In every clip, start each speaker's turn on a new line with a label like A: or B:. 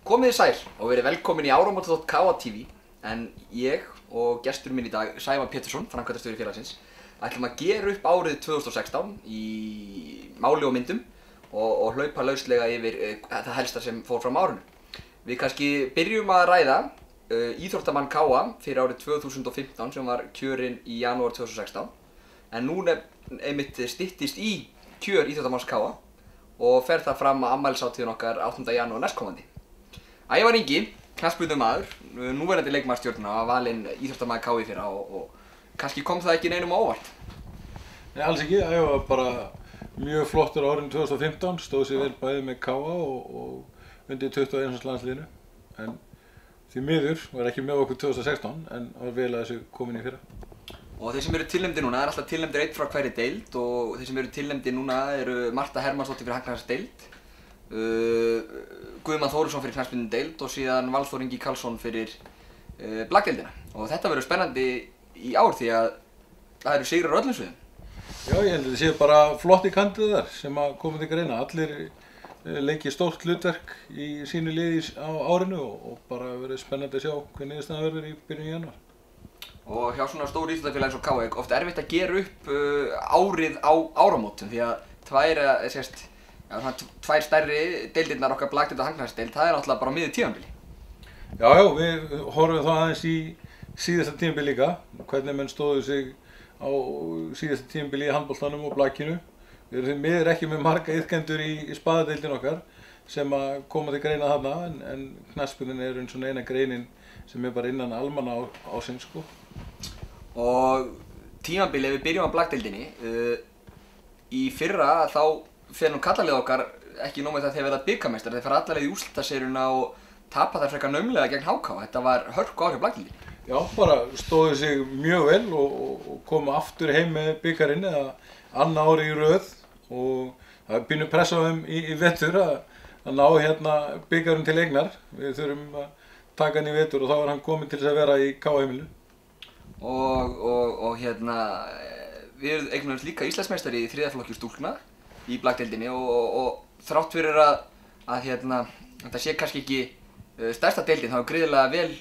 A: Komið þið sæl og verið velkomin í áramótaþátt KA TV en ég og gestur minn í dag, Sævar Pétursson, framkvæmdastjóri félagsins, ætlum að gera upp árið 2016 í máli og myndum og hlaupa lauslega yfir það helsta sem fór fram árinu. Við kannski byrjum að ræða íþróttamann KA fyrir árið 2015 sem var kjörinn í janúar 2016 en nú einmitt styttist í kjör íþróttamanns KA og fer það fram að afmælishátíðin okkar 8. janúar næstkomandi. Ævar Ingi, knattspyrnumaður, núverandi leikmaður Stjörnunnar, var valinn íþróttamaður KA í fyrra og kannski kom það ekki neinum á óvart.
B: Nei, alls ekki. Ævar var bara mjög flottur árið 2015, stóð sér vel bæði með KA og undir 21. landsliðinu. En því miður var ekki með okkur 2016 en var vel að þessu komin í fyrra.
A: Og þeir sem eru tilnefndir núna, það er alltaf tilnefndir einn frá hverri deild og þeir sem eru tilnefndir núna eru Marta Hermannsdóttir fyrir Hagnarsdeild, Guðmann Þórisson fyrir knattspyrnudeild og síðan Valþór Ingi Karlsson fyrir blakdeildina. Og þetta verður spennandi í ár því að það eru sigrar á öllum sviðum.
B: Já, ég held að þetta séu bara flotti kandidatar sem að koma til greina. Allir leiki stórt hlutverk í sínu liði á árinu og bara verður spennandi að sjá hvernig niðurstaðan verður í byrjun janúar.
A: Og hjá svona stóru íþróttafélagi eins og KA er oft erfitt að gera upp árið á áramótum því að tvær stærri deildirnar okkar blakdeild og Hagnarsdeild, það er náttúrulega bara á miðju tímabili.
B: Já, við horfum það aðeins í síðasta tímabili líka, hvernig menn stóðu sig á síðasta tímabili í handboltanum og blakinu. Við erum því miður ekki með marga iðkendur í spaðadeildin okkar sem að koma til greina þarna en knattspyrnan er svona eina greinin sem er bara innan almanna ásins sko.
A: Og tímabili, ef við byrjum á blakdeildinni, í fyrra þá fer nú karlalið okkar ekki nóg með það að þeir verða bikarmeistarar, þeir fara alla leið í úrslitaseríuna og tapa þær frekar naumlega gegn HK. Þetta var hörku ár hjá blakdeildinni.
B: Já, bara stóðu sig mjög vel og komu aftur heim með bikarinn eða annað ári í röð og það er pínu press á þeim í vetur að ná hérna bikarinn til eignar. Við þurfum að taka hann í vetur og þá er hann kominn til þess að vera í KA-heimilinu.
A: Og við eignumst líka Íslandsmeistari í 3. flokki stúlkna í blakdeildinni og þrátt fyrir að þetta sé kannski ekki stærsta deildin, þá er gríðarlega vel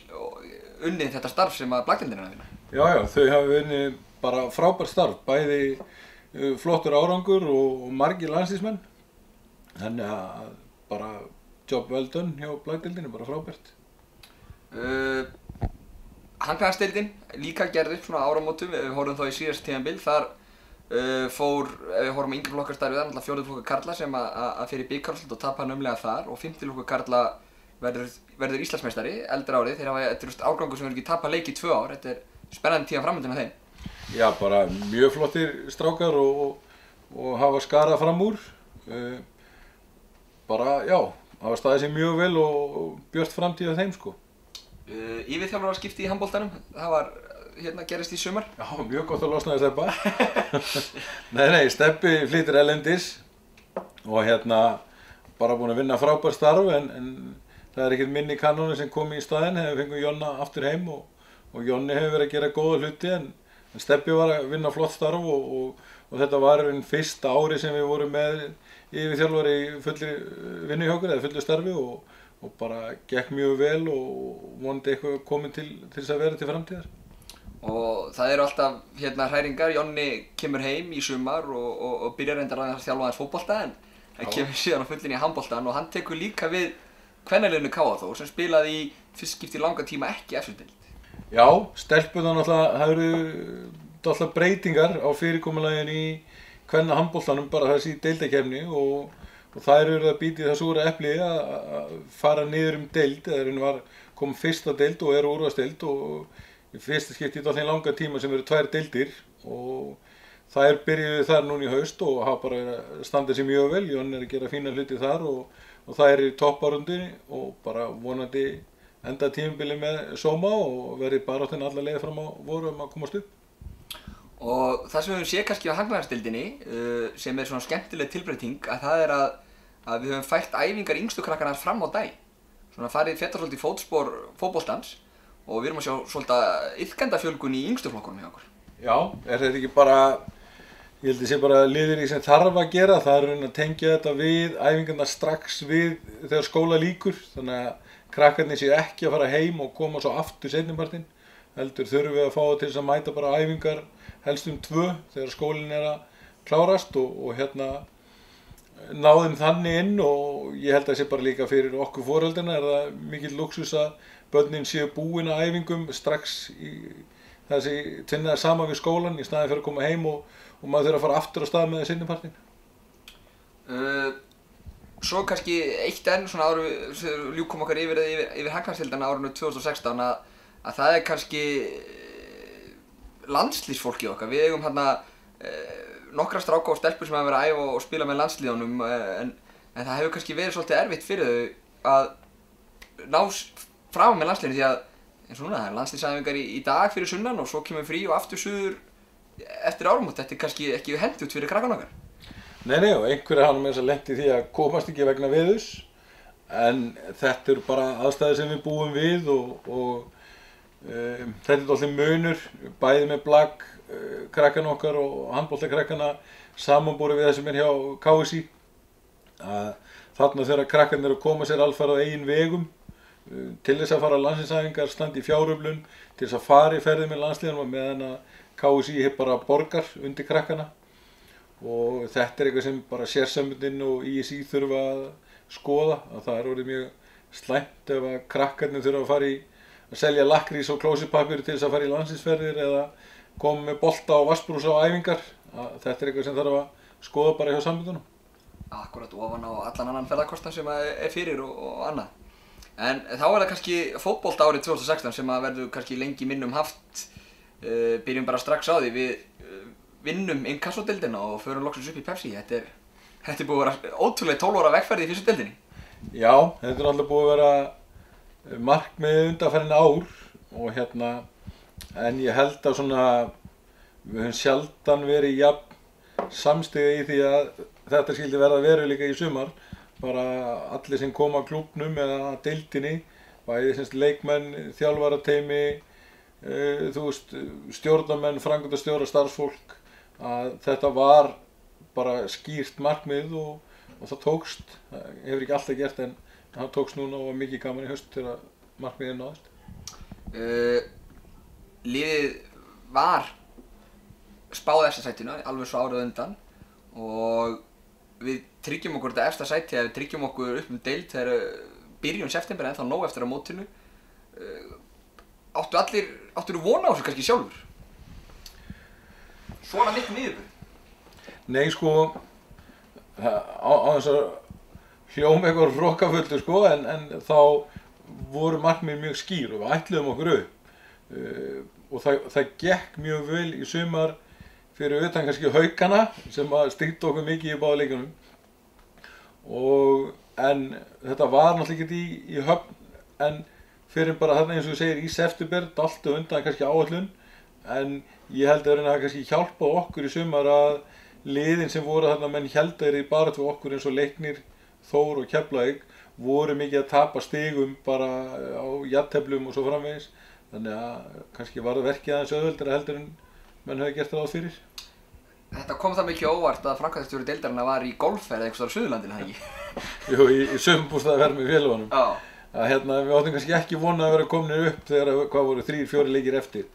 A: unnið þetta starf sem að blakdeildin er að vinna.
B: Já, þau hafa unnið bara frábært starf, bæði flottur árangur og margir landsliðsmenn. Þannig að bara job well done hjá blakdeildinni, bara frábært.
A: Hagnarsdeildin líka gerði upp svona áramótum, við horfum þá í síðasta tímabil, þar ef við horfum á yngri flokkastarfið, það er náttúrulega 4. flokkar karla sem að fer í bikarúrslit og tapa naumlega þar og 5. flokkar karla verður Íslandsmeistari eldra árið. Þeir hafa árgangur sem verður ekki tapað leik í 2 ár, þetta er spennandi tíma framöndan af þeim.
B: Já, bara mjög flottir strákar og hafa skarað fram úr. Hafa staðið sig mjög vel og björt framtíð af þeim sko.
A: Yfirþjálfaraskipti í handboltanum, það var gerist í sumar.
B: Já, mjög gott að losna þér Stebba. Nei, Stebbi flytur erlendis og bara búinn að vinna frábært starf en það er ekkert minni kanóni sem kom í staðinn, hefur fengið Jonna aftur heim og Jonni hefur verið að gera góða hluti en Stebbi var að vinna flott starf og þetta var fyrsta ári sem við vorum með yfirþjálfari í fullri vinnu hjá okkur eða fullu starfi og bara gekk mjög vel og vonandi eitthvað komið til þess að vera til framtíðar.
A: Og það eru alltaf hræringar, Jonni kemur heim í sumar og byrjar reyndar að þjálfa aðeins fótbolta en hann kemur síðan á fullinn í handboltan og hann tekur líka við kvennaliðinu KA þó sem spilaði í fyrst skipti í langa tíma ekki eftirdeild.
B: Já, stelpurnar náttúrulega, það eru náttúrulega breytingar á fyrirkomulaginu í kvennahandboltanum bara þessi deildakeppni og þær eru að bíta í það súra epli að fara niður deild eða kom fyrsta deild og úrvalsdeild og í fyrsta skipti í langa tíma sem eru 2 deildir og þær byrjuðu þar núna í haust og hafa bara verið að standa sig mjög vel. Jón er að gera fína hluti þar og þær eru í topparundinni og bara vonandi enda tímabili með sóma og verið baráttinn alla leið fram á voru að komast upp.
A: Og það sem við höfum séð kannski á Hagnarsdeildinni sem er svona skemmtileg tilbreyting að það er að við höfum fært æfingar yngstu krakkarna fram á dag. Svona farið fettar svolítið í fótspor fótboltans og við erum að sjá svolítið iðkendafjölgun í yngstu flokkunum hjá okkur.
B: Já, er þetta ekki bara Ég held að sé bara liður í sem þarf að gera, það er að tengja þetta við æfingarna strax við þegar skóla lýkur, þannig að krakkarnir séu ekki að fara heim og koma svo aftur seinnipartinn, heldur þurfum við að fá til þess að mæta bara æfingar helst 2 þegar skólinn er að klárast og náðum þannig inn og ég held að það sé bara líka fyrir okkur foreldrina er það mikill lúxus að börnin séu búin að æfingum strax í þessi tvinnaði saman við skólan í staðinn fyrir að koma heim og maður þurfa að fara aftur á stað með seinnipartinn.
A: Svo kannski eitt enn svona áður við ljúkum okkar yfir Hagnarsdeildina árinu 2016 að það er kannski landslýsfólkið okkar. Við eigum hérna nokkra stráka og stelpur sem hafa verið að æfa og spila með landsliðunum en það hefur kannski verið svolítið erfitt fyrir þau að ná fram með landsliðinu því að eins og núna það er landslýsæfingar í dag fyrir sunnan og svo kemur frí og aftur suður eftir áramót. Þetta er kannski ekki hentugt fyrir krakkan okkar.
B: Nei, og einhverja hafa með þess að lent í því að komast ekki vegna veðurs en þetta eru bara aðstæður sem við búum við og þetta er alltaf munur bæði með blagg krakkan okkar og handboltakrakkana samanborið við það sem er hjá KSÍ að þarna þegar krakkarnir eru að koma sér alfarið á eigin vegum til þess að fara landsliðsæfingar, standa í fjáröflun, til þess að fara í ferði með landsliðanum meðan að KSÍ bara borgar undir krakkana og þetta er eitthvað sem bara sérsamböndin og ISÍ þurfa að skoða að það er orðið mjög slæmt ef að krakkarnir þurfa að fara í að selja lakkrís og klósettpappír til þess að fara í landsliðsferðir eða koma með bolta og vassbrúsa á æfingar að þetta er eitthvað sem þarf að skoða bara hjá samböndunum.
A: Akkurat ofan á allan annan ferðarkostnað sem er fyrir og annað. En þá er það kannski fótbolta árið 2016 sem að verður kannski lengi minnum haft. Byrjum bara strax á því, við vinnum inkassódeildina og förum loksins upp í Pepsi. Þetta er búið að vera ótrúlega 12 ára vegferð í fyrstu deildinni.
B: Já, þetta er alltaf búið að vera markmið undanfarin ár og en ég held að svona við höfum sjaldan verið jafn samstiga í því að þetta skildi verða veruleika í sumar. Bara allir sem koma að klúbbnum eða deildinni, bæði leikmenn, þjálfarateymi, stjórnarmenn, framkvæmdastjórar, starfsfólk, að þetta var bara skýrt markmið og það tókst. Það hefur ekki alltaf gert en það tókst núna og var mikið gaman í haust þegar markmiðið náðist.
A: Liðið var spáð efsta sætinu alveg svo árið undan og við tryggjum okkur þetta efsta sæti eða við tryggjum okkur upp deild þegar byrjun september ennþá nóg eftir á mótinu. Áttu von á þessu kannski sjálfur? Svona mikið niðurbyrð?
B: Nei á þess að hljóma eitthvað hrokafullur en þá voru markmið mjög skýr og við ætluðum okkur upp og það gekk mjög vel í sumar fyrir utan kannski Haukana sem að stríddu okkur mikið í báða leikjunum en þetta var náttúrulega ekki í höfn en fyrir bara þarna eins og þú segir í september daltu undan kannski áætlun en ég held að það kannski hjálpað okkur í sumar að liðin sem voru þarna menn héldaðir í baráttu við okkur eins og Leiknir, Þór og Keflavík voru mikið að tapa stigum bara á jafnteflum og svo framvegis þannig að kannski var verkið aðeins auðveldara heldur en menn hefði gert ráð fyrir.
A: Þetta kom það mikið óvart að framkvæmdastjóri deildarinnar var í golfferð einhvers staðar á Suðurlandinu, það ekki?
B: Jú, í sumarbústaðaferð með félagunum.
A: Já.
B: Að við áttum kannski ekki vonað að vera komin upp þegar hvað voru 3-4 leikir eftir.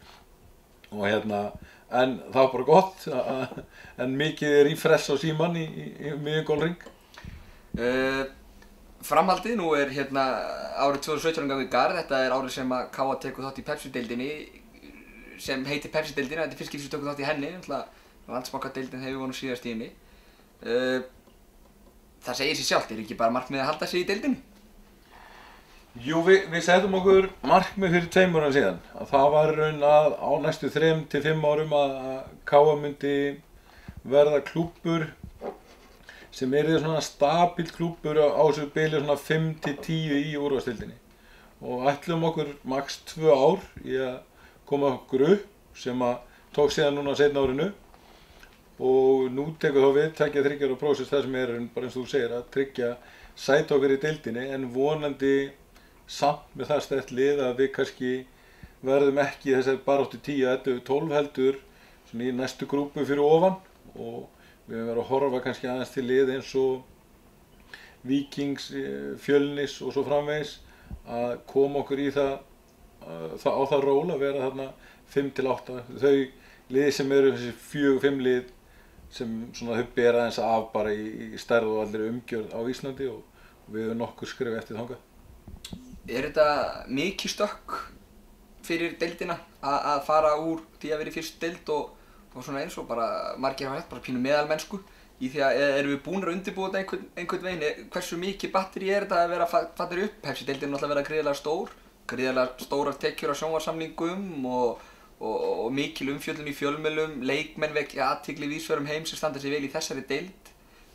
B: Og en það var bara gott, en mikið refresh á síman í miðjum golfring.
A: Framhaldið, nú er árið 2017 gangið í garð, þetta er árið sem að KA tekur þátt í Pepsi-deildinni sem heitir Pepsi-deildina, þetta er fyrst skipti sem tökum þátt í henni, Landsbankadeildin hefur vonið síðast í henni. Það segir sér sjálft, er ekki bara markmið að halda sig í deildinni?
B: Jú, við settum okkur markmið fyrir 2 árum síðan. Að það var raun að á næstu 3-5 árum að KA myndi verða klúbbur sem yrði svona stabíll klúbbur á þessu bili svona 5-10 í úrvalsdeildinni. Og ætlum okkur max 2 ár í að koma okkur upp sem að tók síðan núna seinna árinu. Og nú tekur þá við 2-3 ára prósess það sem er bara eins og þú segir að tryggja sæti okkur í deildinni en vonandi samt með það sterkt lið að við kannski verðum ekki þessari baráttu 10, 11, 12 heldur svona í næstu grúpu fyrir ofan og við höfum verið að horfa kannski aðeins til lið eins og Víkings, Fjölnis og svo framvegis að koma okkur í það á það ról að vera þarna 5-8. Þau lið sem eru þessi 4-5 lið sem svona þau bera aðeins af bara í stærð og allri umgjörð á Íslandi og við höfum nokkur skrif eftir þangað.
A: Er þetta mikið stökk fyrir deildina að fara úr því að vera í fyrstu deild og svona eins og bara margir hafa hægt bara pínu meðalmennsku í því að erum við búnir að undirbúa þetta einhvern veginn? Hversu mikið batteri er þetta að vera fattir upp? Pepsi-deildin er náttúrulega að vera gríðarlega stórar tekjur á sjónvarpssamningum og mikil umfjöllun í fjölmiðlum, leikmenn vekja athygli víðs vegar um heim sem standa sig vel í þessari deild.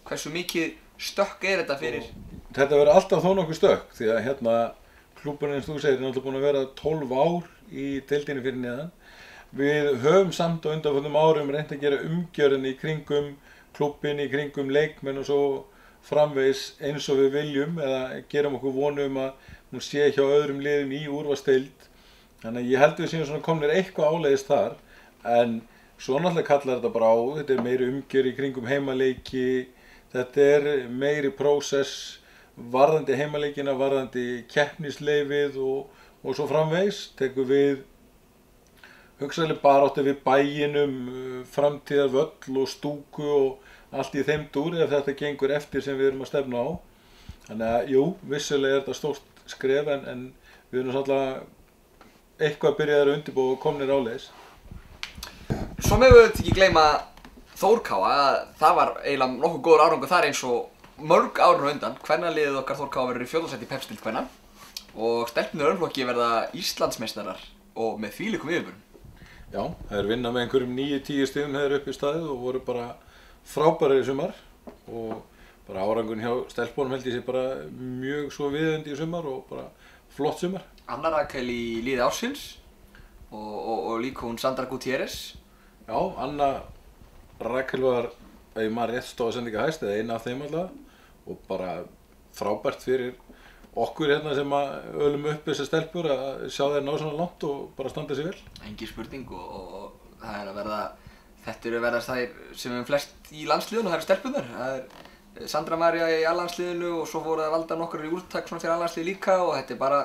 A: Hversu mikið stökk er þetta fyrir?
B: Þetta verður alltaf þó nokkuð stökk því að hérna klúbburinn eins og þú segir er náttúrulega búin að vera 12 ár í deildinni fyrir neðan. Við höfum samt á undanförnum árum reynt að gera umgjörðin í kringum klúbbinn, í kringum leikmenn og svo framvegis eins og við viljum eða gerum okkur vonu að hún sé hjá öðrum liðum í úrvalsdeild. Þannig að ég held við séum svona komnir eitthvað áleiðis þar en svo náttúrulega kallar þetta bara á, þetta er meiri umgjörð í kringum heimaleiki, þetta er meiri prósess varðandi heimaleikina, varðandi keppnisleyfið og svo framvegis. Tekur við hugsanlega baráttu við bæinum, framtíðarvöll og stúku og allt í þeim dúr ef þetta gengur eftir sem við erum að stefna á. Þannig að jú, vissulega er þetta stórt skref en við erum svolítið eitthvað byrjaðir að undirbúa og komnir áleiðis.
A: Svo megum við ekki gleyma Þór K. að það var eiginlega nokkuð góður árangur þar eins og mörg árun á undan. Kvennaliðið okkar Þór K. verður í 4. sæti í Pepsi-deild kvenna og stelpnir í öðrum verða Íslandsmeistarar og með þvílíkum yfirburðum. Já,
B: þær vinna með einhverjum 9-10 stigum hefur upp í staðið og voru bara frábærir í sumar og bara árangurinn hjá stelpunum held ég sé bara mjög svo viðeigandi í sumar og bara flott sumar.
A: Anna Rakel í liði ársins og líka hún Sandra Gutierrez.
B: Já, Anna Rakel var, ef ég maður rétt stóðsendinga hæst eða eina af þeim alltaf og bara frábært fyrir okkur hérna sem að ölum upp þessar stelpur að sjá þær ná svona langt og bara standa sig vel.
A: Engin spurning og það er að verða, þetta eru að verða þær sem við flest í landsliðinu og það eru stelpunar. Það er Sandra María í A-landsliðinu og svo voru það valda nokkur í úrtak svona fyrir A-landslið líka og þetta er bara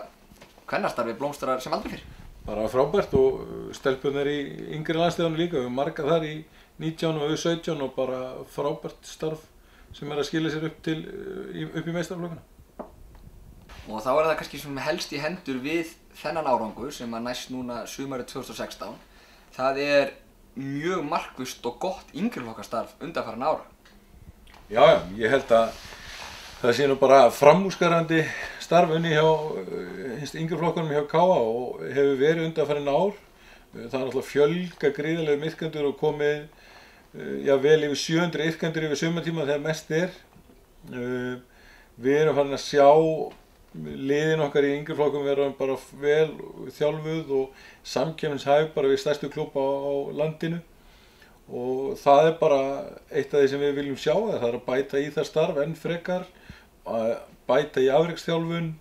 A: kvennastarfi blómstrar sem aldrei fyrr.
B: Bara frábært og stelpunar í yngri landsliðinu líka, við marga þar í 19 og 17 og bara frábært starf sem er að skila sér upp í meistaraflokkana.
A: Og þá er það kannski sem helst í hendur við þennan árangur sem að næst núna sumarið 2016. Það er mjög markvisst og gott yngreflokkastarf undanfarin ára.
B: Já, ég held að það sé nú bara framúrskarandi starf unni hjá yngreflokkunum hjá KA og hefur verið undanfarin ár. Það er náttúrulega fjölga gríðarlegum iðkendur og komið vel yfir 700 iðkendur yfir sumartíma þegar mest er. Við erum farin að sjá liðin okkar í yngri flokkum vera bara vel þjálfuð og samkeppnishæf bara við stærstu klúbba á landinu og það er bara eitt af því sem við viljum sjá, það er að bæta í það starf enn frekar, að bæta í afreksþjálfun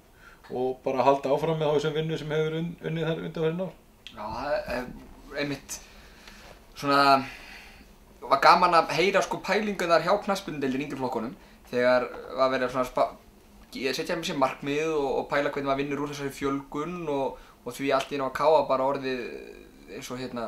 B: og bara halda áfram með þá sem vinnu sem hefur unnið þar undanfarin ár.
A: Já, það er einmitt svona, var gaman að heyra sko pælingunar hjá knattspyrnudeildinni í yngri flokkunum þegar var verið svona setja með sér markmið og pæla hvernig maður vinnur úr þessari fjölgun og því allt í einu að KA bara orðið eins og hérna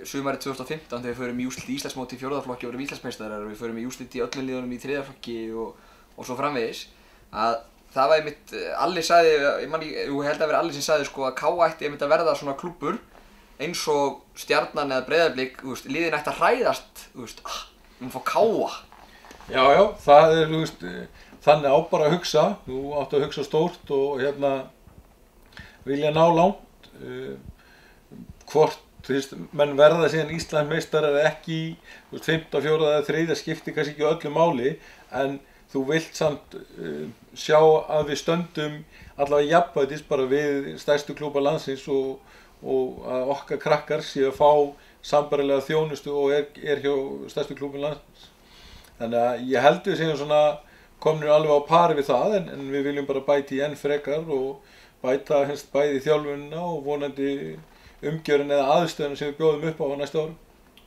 A: sumarið 2015 þegar við förum í úrslit í Íslandsmóti í 4. flokki og verðum Íslandsmeistarar og við förum í úrslit í öllum liðunum í 3. flokki og svo framvegis að það var einmitt, Alli sagði, ég held að vera Alli sem sagði sko að KA ætti einmitt að verða svona klúbbur eins og Stjarnan eða Breiðablik, liðin ætti að hræðast, við erum fá KA.
B: Já, það er, þannig á bara að hugsa, þú átt að hugsa stórt og vilja ná langt, hvort menn verða síðan Íslandsmeistarar eða ekki, 5., 4. eða 3. skiptir kannski ekki öllu máli, en þú vilt samt sjá að við stöndum allavega jafnvætis bara við stærstu klúbba landsins og að okkar krakkar séu að fá sambærilega þjónustu og er hjá stærstu klúbbum landsins. Þannig að ég held við séum svona komnir alveg á pari við það en við viljum bara bæta í enn frekar og bæta bæði þjálfunina og vonandi umgjörðin eða aðstöðuna sem við bjóðum upp á næsta árum.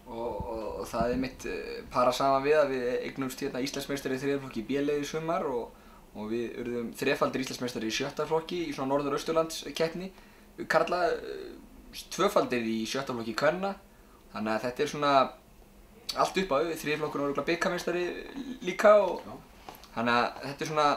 A: og það er mitt para saman við að við eignumst hérna Íslandsmeistari í þriðja flokki í B-liði í sumar og við urðum þrefaldir Íslandsmeistari í sjötta flokki í svona Norður-Austurlandskeppni karla, tvöfaldir í sjötta flokki kvenna, þannig að þetta er svona allt upp á við, þriðji flokkur er örugglega bikarmeistari líka og þannig að þetta er svona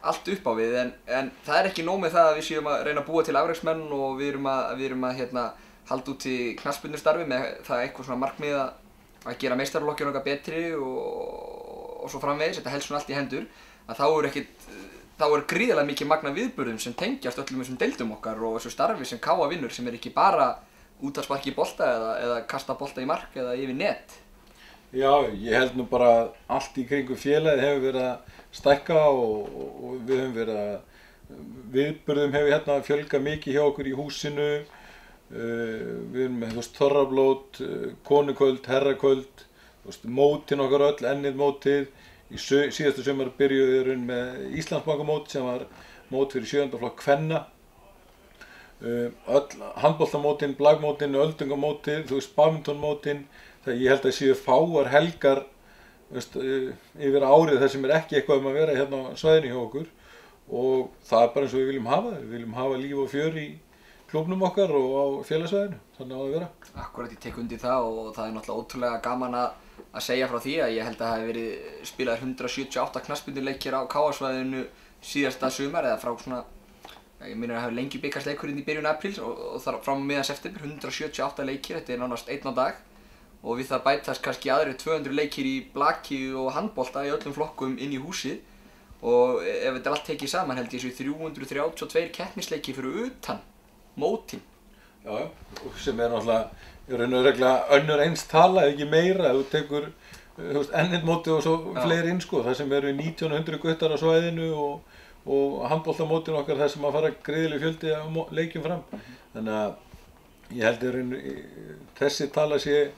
A: allt upp á við en það er ekki nóg með það að við séum að reyna að búa til afreksmenn og við erum að hérna halda út í knattspyrnustarfi með það eitthvað svona markmið að gera meistaraflokkinn okkar betri og svo framvegis, þetta helst svona allt í hendur, að þá er gríðarlega mikið magna viðburðum sem tengjast öllum þessum deildum okkar og þessu starfi sem KA vinnur sem er ekki bara út að sparka í bolta eða kasta bolta í mark eða yfir net.
B: Já, ég held nú bara að allt í kringum félagið hefur verið að stækka og við höfum verið að viðburðum hefur hérna fjölgað mikið hjá okkur í húsinu. Við erum með þorrablót, konukvöld, herrakvöld, mótin okkar öll, ennið mótið. Í síðastu sumar byrjuðu við með Íslandsbankamót sem var mót fyrir 7. flokk kvenna. Öll handboltamótin, blagmótin, öldungamótið, badmintonmótin. Þegar ég held að séu fáar helgar yfir árið þar sem er ekki eitthvað að vera hérna á svæðinu hjá okkur og það er bara eins og við viljum hafa það. Við viljum hafa líf og fjör í klúbnum okkar og á félagsvæðinu, þannig á að vera.
A: Akkurat, ég tek undir það og það er náttúrulega ótrúlega gaman að segja frá því að ég held að það hafi verið spilaðir 178 knattspyrnuleikir á KA-svæðinu síðasta sumar eða frá svona, ég meina að það hafi lengi bikarsleikurinn í byrjun apríl og þar frá miðjan september, 178 leikir, þetta er nánast einn á dag og við það bætast kannski aðrir 200 leikir í blaki og handbolta í öllum flokkum inn í húsið og ef þetta er allt tekið saman held ég þessu 332 keppnisleikir fyrir utan mótin.
B: Já, sem er náttúrulega raunverulega önnur eins tala ef ekki meira ef þú tekur ennið mótið og svo fleiri inn sko, það sem eru 1900 guttar á svæðinu og handboltamótin okkar þar sem að fara gríðarleg fjöldi af leikjum fram. Þannig að ég held að þessi tala sé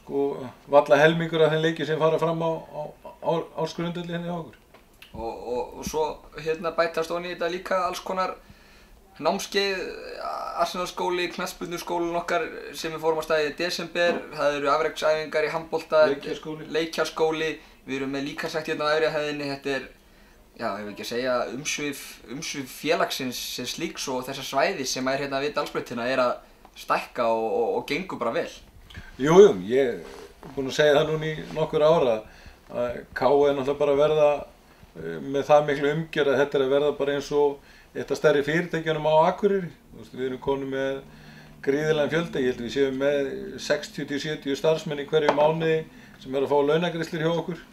B: sko varla helmingur af þeim leikjum sem fara fram á ársgrundvelli hérna hjá okkur.
A: Og svo hérna bætast ofan í þetta líka alls konar námskeið, Arsenalskóli, knattspyrnuskólinn okkar sem við fórum á stað í desember, það eru afreksæfingar í handbolta, leikjaskóli, við erum með líkamsrækt hérna á efri hæðinni, þetta er, já, ég vil ekki að segja umsvif félagsins sem slíks og þessa svæði sem er hérna við Dalsbrautina er að stækka og gengur bara vel.
B: Jú, ég er búinn að segja það núna í nokkur ára að KA er náttúrulega bara að verða með það miklu umgjörð að þetta er að verða bara eins og eitt af stærri fyrirtækjunum á Akureyri. Við erum konum með gríðarlegan fjölda, ég held að við séum með 60-70 starfsmenn í hverju mánuði sem eru að fá launagreiðslur hjá okkur.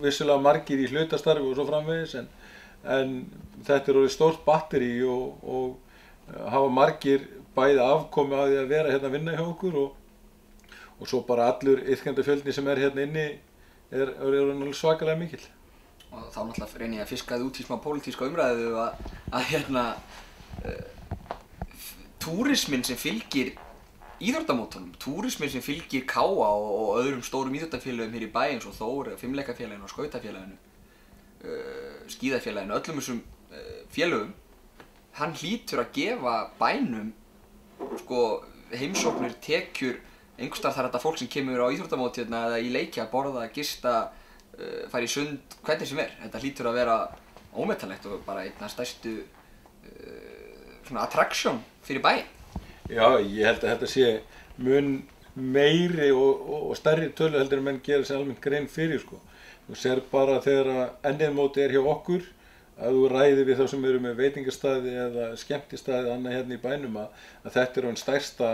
B: Vissulega margir í hlutastarfi og svo framvegis en þetta er orðið stórt batteri og hafa margir bæði afkomi að því að vera hérna að vinna hjá okkur og svo bara allur iðkendafjöldin sem er hérna inni er svakalega mikill.
A: Og þá náttúrulega reyni ég að fiska þið út í smá pólitíska umræðu að hérna túrisminn sem fylgir íþróttamótunum, túrisminn sem fylgir KA og öðrum stórum íþróttafélögum hér í bæ eins og Þór, fimleikafélaginu og skautafélaginu, skíðafélaginu, öllum þessum félögum, hann hlýtur að gefa bænum sko heimsóknir, tekjur, einhverstaðar þar þetta fólk sem kemur á íþróttamóti eða í leiki að borða, gista, fara í sund, hvernig sem er. Þetta hlýtur að vera ómetanlegt og bara einn af stærstu svona attraction fyrir bæinn.
B: Já, ég held að þetta sé mun meiri og stærri tölu heldur en menn gera sér almennt grein fyrir sko. Þú sér bara þegar ennið móti er hjá okkur að þú ræðir við þá sem eru með veitingastaði eða skemmtistaði annað hérna í bænum að þetta er einn stærsta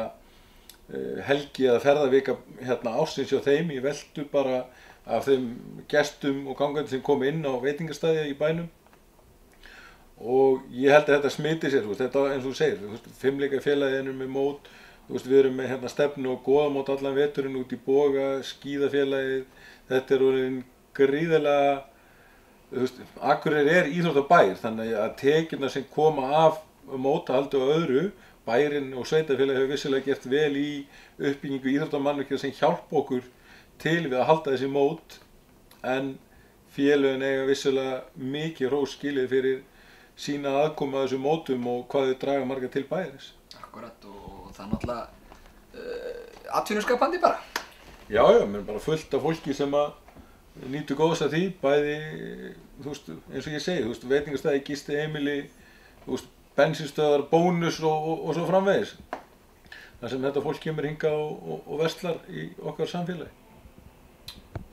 B: helgi eða ferðavika hérna ársins hjá þeim. Ég veldu bara af þeim gestum og gangandi sem kom inn á veitingastaði í bænum og ég held að þetta smiti sér, þetta eins og þú segir, fimleikafélaginu með mót, við erum með hérna stefnu og goðamót allan veturinn út í Boga, skíðafélagið, þetta er orðinn gríðarlega, Akureyri er íþróttabær þannig að tekjurnar sem koma af mótahaldi og öðru, bærinn og sveitafélagið hefur vissilega gert vel í uppbyggingu íþróttamannvirkja sem hjálpa okkur til við að halda þessi mót en félögin eiga vissilega mikið hrós skilið fyrir sína aðkomu að þessum mótum og hvað þau draga marga til bæjarins.
A: Akkurat og það náttúrulega atvinnuskapandi bara.
B: Já, menn bara fullt af fólki sem að nýtur góðs af því, bæði, þú veist, eins og ég segi, þú veist, veitingastæði, gistiheimili, þú veist, bensínstöðvar, bónus og svo framvegis. Þar sem þetta fólk kemur hingað og verslar í okkar samfélagi.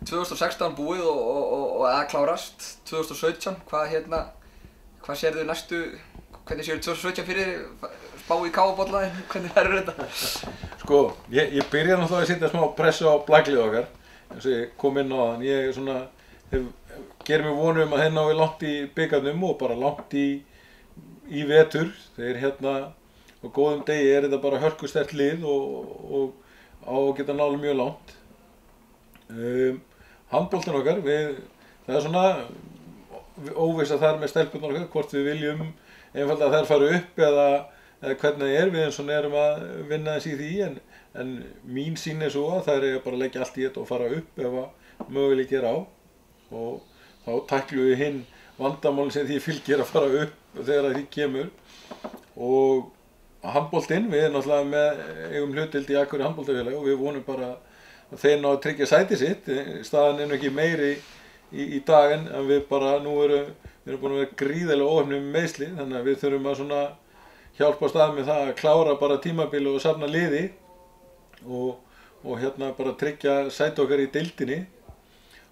A: 2016 búið og að klárast, 2017, hvað sérðu næstu, hvernig sérðu 2017 fyrir, spá í káfabollaðin, hvernig verður þetta?
B: Sko, ég byrja náttúrulega að setja smá pressu á blaglið okkar, eins og ég kom inn á þann. Ég svona, gerir mér vonu að þeir nái langt í bikarnum og bara langt í vetur. Þeir á góðum degi þetta bara hörkusterkt lið og á að geta náð mjög langt. Handboltinn okkar, það svona óvissa þar með stelpurnar okkar, hvort við viljum einfaldlega að þær fara upp eða hvernig það við eins og erum að vinna þess í því, en mín sýn svo að þær eiga bara að leggja allt í þetta og fara upp ef að möguleiki á, og þá tæklum við hinn vandamálin sem því fylgir að fara upp þegar því kemur. Og handboltinn, við náttúrulega eigum hlutdeild í Akureyri handboltafélagi og við vonum bara að þeir ná að tryggja sæti sitt. Staðan nú ekki meiri í dag en við bara við erum búin að vera gríðarlega óheppnir með meiðsli, þannig að við þurfum að svona hjálpa stað með það að klára bara tímabili og safna liði og bara tryggja sæti okkar í deildinni.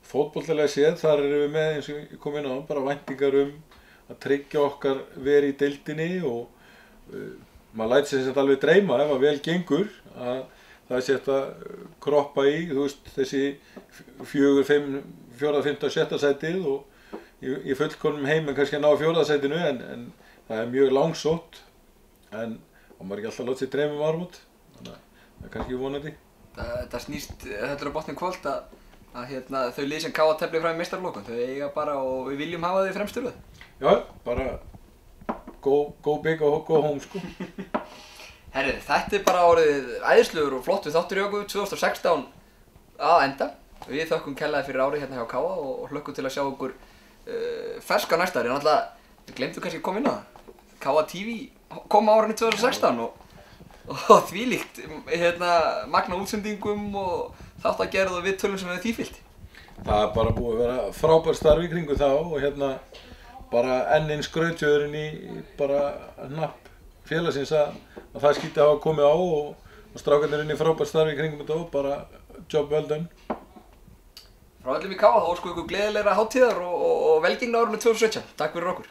B: Fótboltalega séð, þar erum við með, eins og ég kom inn á, bara væntingar að tryggja okkar veri í deildinni og maður lætur sig þetta alveg dreyma ef að vel gengur að það sé að kroppa í, þú veist, þessi 4., 5., 5., 6. sætið og í fullkomnum heiminn kannski að ná 4. sætinu, en það er mjög langsótt, en maður ekki alltaf láta sig dreyma áramót, þannig að það er kannski vonandi.
A: Það snýst, þetta á botninn kvöld að þau lið sem KA teflir fram í meistaralokum, þau eiga bara og við viljum hafa þau í fremstu röð.
B: Já, bara go big og go home, sko.
A: Herri, þetta er bara árið æðislegur og flottur þáttur í okkur, 2016 að enda. Við þökkum kærlega fyrir árið hérna hjá KA og hlökkum til að sjá okkur ferska næsta ári. Náttúrulega, glemdu kannski að koma inn á það. KA TV kom á árinu 2016 og þvílíkt magna útsendingum og þáttagerð og viðtölum sem við því fylgdi.
B: Það er bara búið að vera frábært starf í kringu þá og bara enn einn skrautjöðurinn í bara hnapp félagsins að það skyldi hafa komið á og strákarnir inn í frábært starfi í kringum þetta og bara job well done.
A: Frá öllum í KA þá óskum við ykkur gleðilegra hátíðar og velgengni á árinu 2017. Takk fyrir okkur.